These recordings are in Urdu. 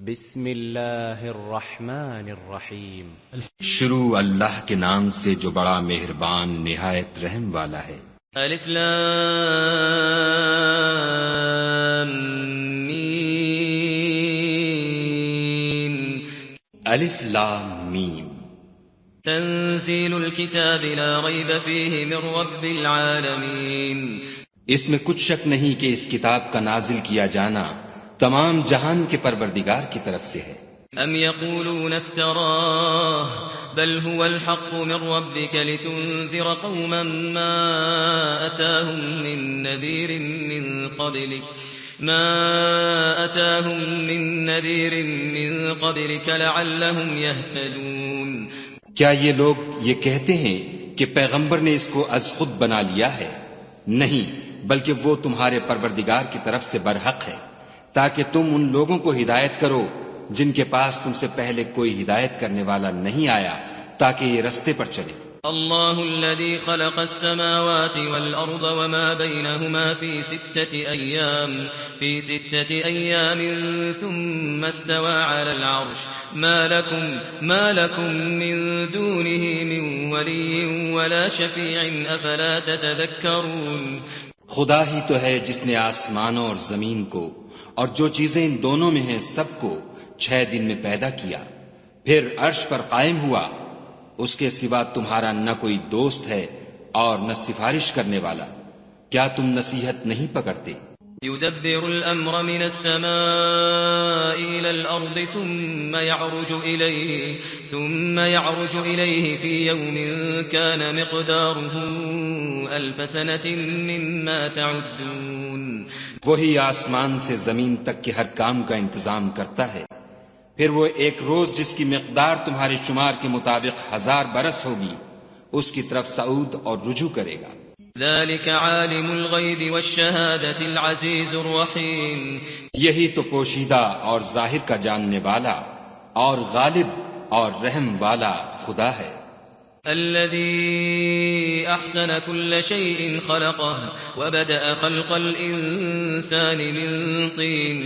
بسم اللہ الرحمن الرحیم. شروع اللہ کے نام سے جو بڑا مہربان نہایت رحم والا ہے. الف لام میم. الف لام میم. تنزیل الكتاب لا ریب فیہ من رب العالمین. اس میں کچھ شک نہیں کہ اس کتاب کا نازل کیا جانا تمام جہان کے پروردگار کی طرف سے ہے. ام یقولون افتراہ بل هو الحق من ربك لتنذر قوما ما أتاهم من نذير من قبلك لعلهم يهتدون. کیا یہ لوگ یہ کہتے ہیں کہ پیغمبر نے اس کو از خود بنا لیا ہے؟ نہیں، بلکہ وہ تمہارے پروردگار کی طرف سے برحق ہے تاکہ تم ان لوگوں کو ہدایت کرو جن کے پاس تم سے پہلے کوئی ہدایت کرنے والا نہیں آیا، تاکہ یہ رستے پر چلے. اللہ الذي خلق السماوات والأرض وما بينهما في ستة أيام ثم استوى على العرش ما لكم من دونه من ولي ولا شفيع أفلا تتذكرون. خدا ہی تو ہے جس نے آسمانوں اور زمین کو اور جو چیزیں ان دونوں میں ہیں سب کو 6 دن میں پیدا کیا، پھر عرش پر قائم ہوا. اس کے سوا تمہارا نہ کوئی دوست ہے اور نہ سفارش کرنے والا. کیا تم نصیحت نہیں پکڑتے؟ يدبر الأمر من السماء إلى الأرض ثم يعرج إليه في يوم كان مقداره 1000 سنة مما تعدون. وہی آسمان سے زمین تک کے ہر کام کا انتظام کرتا ہے، پھر وہ ایک روز جس کی مقدار تمہارے شمار کے مطابق 1000 برس ہوگی اس کی طرف صعود اور رجوع کرے گا. ذلك عالم الغیب والشہادة العزیز الرحیم. یہی تو پوشیدہ اور ظاہر کا جاننے والا اور غالب اور رحم والا خدا ہے. الذي احسن كل شيء خلقه وبدأ خلق الانسان من طين.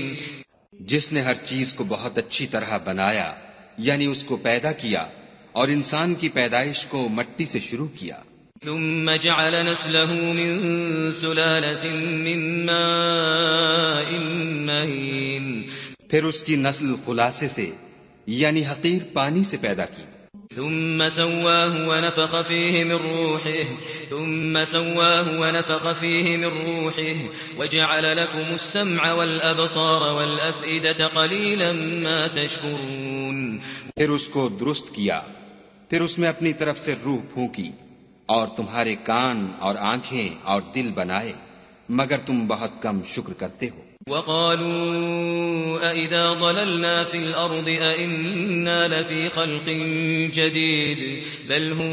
جس نے ہر چیز کو بہت اچھی طرح بنایا، یعنی اس کو پیدا کیا اور انسان کی پیدائش کو مٹی سے شروع کیا. ثم جعل نسله من سلالة من ماء مهين. پھر اس کی نسل خلاصے سے یعنی حقیر پانی سے پیدا کی. ثم سواه ونفخ فيه من روحه وجعل لكم السمع والأبصار والأفئدة قليلا ما تشكرون. پھر اس کو درست کیا، پھر اس میں اپنی طرف سے روح پھونکی اور تمہارے کان اور آنکھیں اور دل بنائے، مگر تم بہت کم شکر کرتے ہو. وقالوا أَإِذَا ضَلَلْنَا فِي الْأَرْضِ أَإِنَّا لَفِي خَلْقٍ جَدِيدٍ بَلْ هُمْ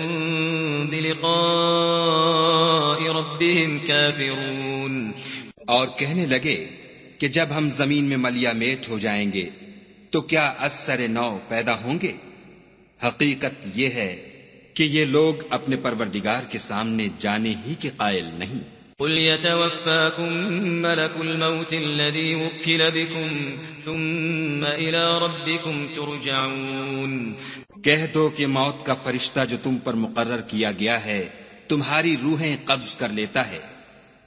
بِلِقَاءِ رَبِّهِمْ كَافِرُونَ. اور کہنے لگے کہ جب ہم زمین میں ملیا میٹ ہو جائیں گے تو کیا از سر نو پیدا ہوں گے؟ حقیقت یہ ہے کہ یہ لوگ اپنے پروردگار کے سامنے جانے ہی کے قائل نہیں. قل يتوفاكم ملك الموت الذي وكل بكم ثم إلى ربكم ترجعون. کہہ دو کہ موت کا فرشتہ جو تم پر مقرر کیا گیا ہے تمہاری روحیں قبض کر لیتا ہے،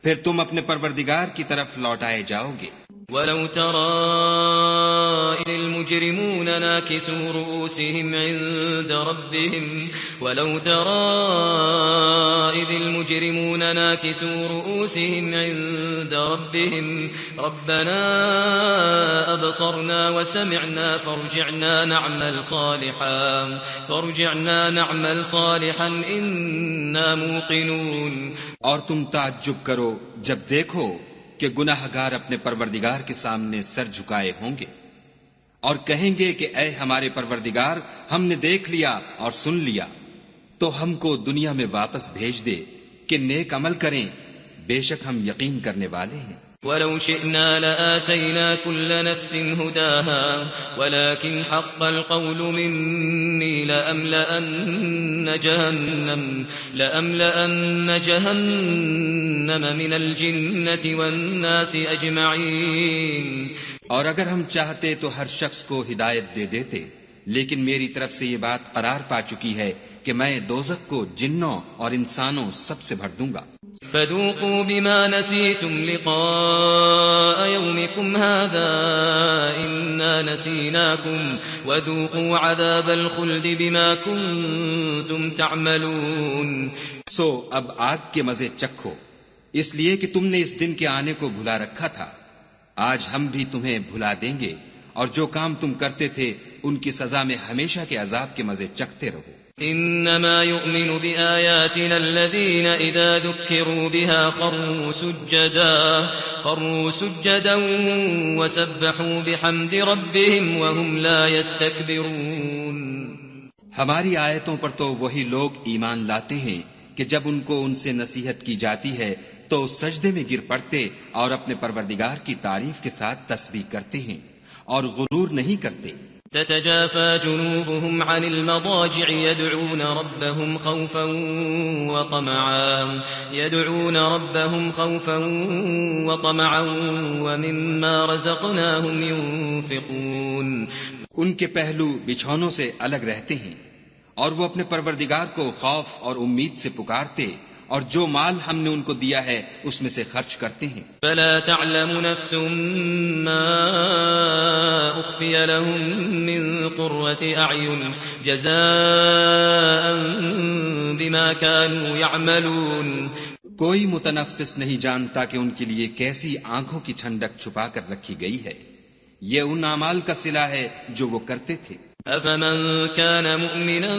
پھر تم اپنے پروردگار کی طرف لوٹائے جاؤ گے. ولو ترى إذ المجرمون ناكسوا رؤوسهم عند ربهم ربنا أبصرنا وسمعنا فارجعنا نعمل صالحا إنا موقنون. اور تم تعجب کرو جب دیکھو کہ گناہ گار اپنے پروردگار کے سامنے سر جھکائے ہوں گے اور کہیں گے کہ اے ہمارے پروردگار، ہم نے دیکھ لیا اور سن لیا، تو ہم کو دنیا میں واپس بھیج دے کہ نیک عمل کریں، بے شک ہم یقین کرنے والے ہیں. ولو شئنا لآتينا كل نفس هداها ولكن حق القول مني لأملأن جهنم من الجنة والناس أجمعين. اور اگر ہم چاہتے تو ہر شخص کو ہدایت دے دیتے، لیکن میری طرف سے یہ بات قرار پا چکی ہے کہ میں دوزخ کو جنوں اور انسانوں سب سے بھر دوں گا۔ فذوقوا بما نسيتم لقاء يومكم هذا إنا نسيناكم وذوقوا عذاب الخلد بما كنتم تعملون۔ سو اب آگ کے مزے چکھو، اس لیے کہ تم نے اس دن کے آنے کو بھلا رکھا تھا، آج ہم بھی تمہیں بھلا دیں گے، اور جو کام تم کرتے تھے ان کی سزا میں ہمیشہ کے عذاب کے مزے چکھتے رہو۔ انما يؤمن بآياتنا الذين اذا ذكروا بها خروا سجدا وسبحوا بحمد ربهم وهم لا يستكبرون۔ ہماری آیتوں پر تو وہی لوگ ایمان لاتے ہیں کہ جب ان کو ان سے نصیحت کی جاتی ہے تو سجدے میں گر پڑتے اور اپنے پروردگار کی تعریف کے ساتھ تسبیح کرتے ہیں اور غرور نہیں کرتے۔ تتجافى جنوبهم عن المضاجع يدعون ربهم خوفا وطمعا ومما رزقناهم ينفقون۔ ان کے پہلو بچھونوں سے الگ رہتے ہیں اور وہ اپنے پروردگار کو خوف اور امید سے پکارتے اور جو مال ہم نے ان کو دیا ہے اس میں سے خرچ کرتے ہیں۔ فلا تعلم نفس ما اخفي لهم من قرة اعين جزاء بما كانوا يعملون۔ کوئی متنفس نہیں جانتا کہ ان کے لیے کیسی آنکھوں کی ٹھنڈک چھپا کر رکھی گئی ہے، یہ ان اعمال کا صلہ ہے جو وہ کرتے تھے۔ افمن كان مؤمنا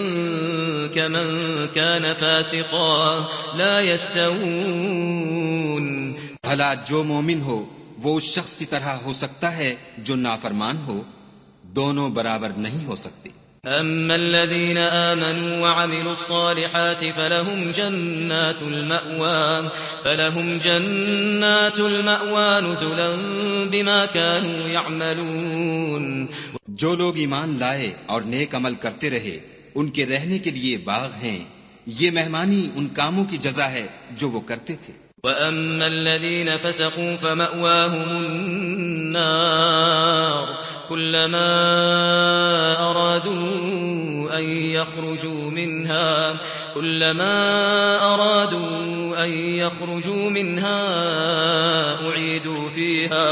كمن كان فاسقا لا يستوون۔ بھلا جو مومن ہو وہ اس شخص کی طرح ہو سکتا ہے جو نافرمان ہو، دونوں برابر نہیں ہو سکتے۔ اما الذين آمنوا وعملوا الصالحات فلهم جنات المأوى نزلا بما كانوا يعملون۔ جو لوگ ایمان لائے اور نیک عمل کرتے رہے ان کے رہنے کے لیے باغ ہیں، یہ مہمانی ان کاموں کی جزا ہے جو وہ کرتے تھے۔ وَأَمَّا الَّذِينَ فَسَقُوا فَمَأْوَاهُمُ النَّارُ كُلَّمَا أَرَادُوا أَن يَخْرُجُوا مِنْهَا أُعِيدُوا فِيهَا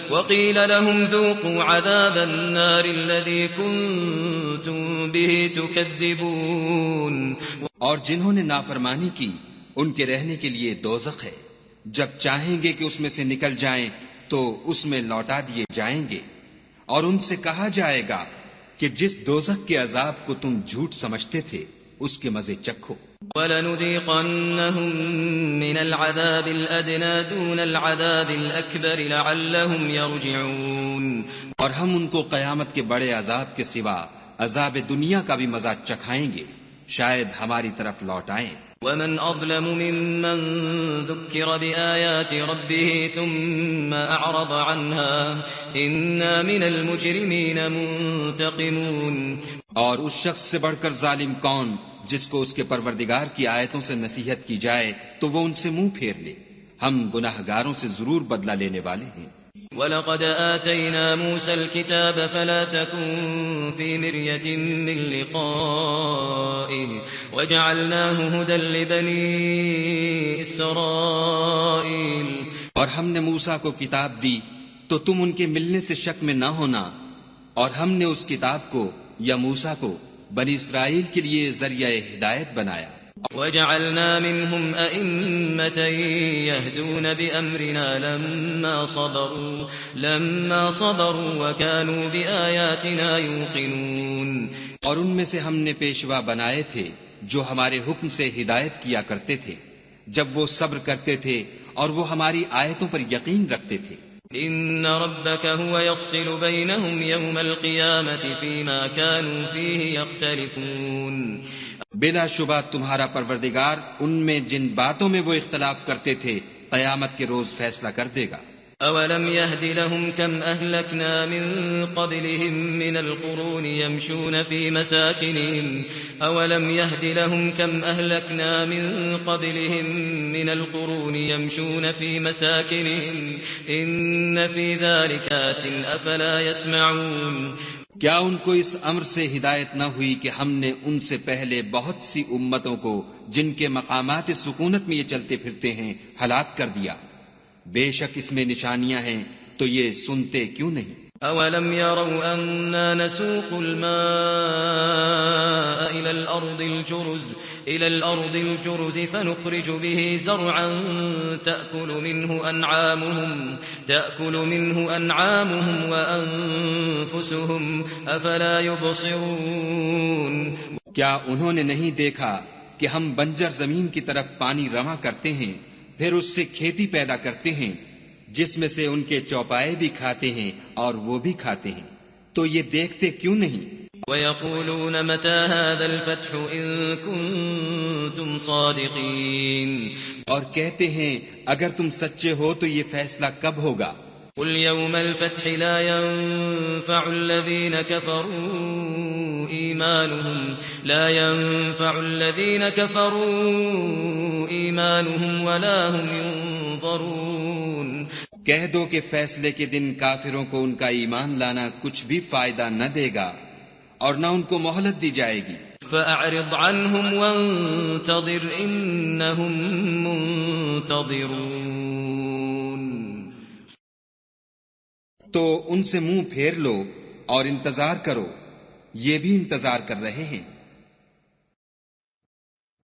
وَقِيلَ لَهُمْ ذُوقُوا عَذَابَ النَّارِ الَّذِي كُنتُمْ بِهِ تُكَذِّبُونَ۔ اور جنہوں نے نافرمانی کی ان کے رہنے کے لیے دوزخ ہے، جب چاہیں گے کہ اس میں سے نکل جائیں تو اس میں لوٹا دیے جائیں گے، اور ان سے کہا جائے گا کہ جس دوزخ کے عذاب کو تم جھوٹ سمجھتے تھے اس کے مزے چکھو۔ وَلَنُذِيقَنَّهُم مِّنَ الْعَذَابِ الْأَدْنَىٰ دُونَ الْعَذَابِ الْأَكْبَرِ لَعَلَّهُمْ يَرْجِعُونَ۔ اور ہم ان کو قیامت کے بڑے عذاب کے سوا عذاب دنیا کا بھی مزہ چکھائیں گے، شاید ہماری طرف لوٹ آئیں۔ وَمَنْ أَظْلَمُ مِمَّنْ ذُكِّرَ بِآيَاتِ رَبِّهِ ثُمَّ أَعْرَضَ عَنْهَا إِنَّا مِنَ الْمُجْرِمِينَ مُنْتَقِمُونَ۔ اور اس شخص سے بڑھ کر ظالم کون جس کو اس کے پروردگار کی آیتوں سے نصیحت کی جائے تو وہ ان سے منہ پھیر لے، ہم گناہگاروں سے ضرور بدلہ لینے والے ہیں۔ وَلَقَدْ آتَيْنَا مُوسَى الْكِتَابَ فَلَا تَكُن فِي مِرْيَةٍ مِّن لِّقَائِهِ وَجَعَلْنَاهُ هُدًى لِّبَنِي إِسْرَائِيلَ۔ اور ہم نے موسیٰ کو کتاب دی تو تم ان کے ملنے سے شک میں نہ ہونا، اور ہم نے اس کتاب کو یا موسیٰ کو بنی اسرائیل کے لیے ذریعہ ہدایت بنایا۔ وَجَعَلْنَا مِنْهُمْ أَئِمَّةً يَهْدُونَ بِأَمْرِنَا لَمَّا صَبَرُوا وَكَانُوا بِآيَاتِنَا يُوقِنُونَ۔ اور ان میں سے ہم نے پیشوا بنائے تھے جو ہمارے حکم سے ہدایت کیا کرتے تھے جب وہ صبر کرتے تھے اور وہ ہماری آیتوں پر یقین رکھتے تھے۔ ان ربك هو يفصل بينهم يوم القيامة فيما كانوا فيه يختلفون۔ بلا شبہ تمہارا پروردگار ان میں جن باتوں میں وہ اختلاف کرتے تھے قیامت کے روز فیصلہ کر دے گا۔ أولم يهد لهم كم أهلكنا من قبلهم من القرون يمشون في مساكنهم أولم يهد لهم كم أهلكنا من قبلهم من القرون يمشون في مساكنهم إن في ذلك آيات أفلا يسمعون کیا ان کو اس امر سے ہدایت نہ ہوئی کہ ہم نے ان سے پہلے بہت سی امتوں کو جن کے مقامات سکونت میں یہ چلتے پھرتے ہیں ہلاک کر دیا؟ بے شک اس میں نشانیاں ہیں تو یہ سنتے کیوں نہیں؟ أولم يروا أنا نسوق الماء إلى الأرض الجرز فنخرج به زرعا تأكل منه أنعامهم وأنفسهم أفلا يبصرون کیا انہوں نے نہیں دیکھا کہ ہم بنجر زمین کی طرف پانی رواں کرتے ہیں پھر اس سے کھیتی پیدا کرتے ہیں جس میں سے ان کے چوپائے بھی کھاتے ہیں اور وہ بھی کھاتے ہیں، تو یہ دیکھتے کیوں نہیں؟ وَيَقُولُونَ مَتَى هَذَا الْفَتْحُ إِن كُنتُمْ صَادِقِينَ اور کہتے ہیں اگر تم سچے ہو تو یہ فیصلہ کب ہوگا؟ قُلْ يَوْمَ الْفَتْحِ لَا يَنفَعُ الَّذِينَ كَفَرُوا إِيمَانُهُمْ وَلَا هُمْ يُنظَرُونَ کہہ دو کہ فیصلے کے دن کافروں کو ان کا ایمان لانا کچھ بھی فائدہ نہ دے گا اور نہ ان کو مہلت دی جائے گی۔ فَأَعْرِضْ عَنْهُمْ وَانتَظِرْ إِنَّهُمْ مُنتَظِرُونَ تو ان سے منہ پھیر لو اور انتظار کرو، یہ بھی انتظار کر رہے ہیں۔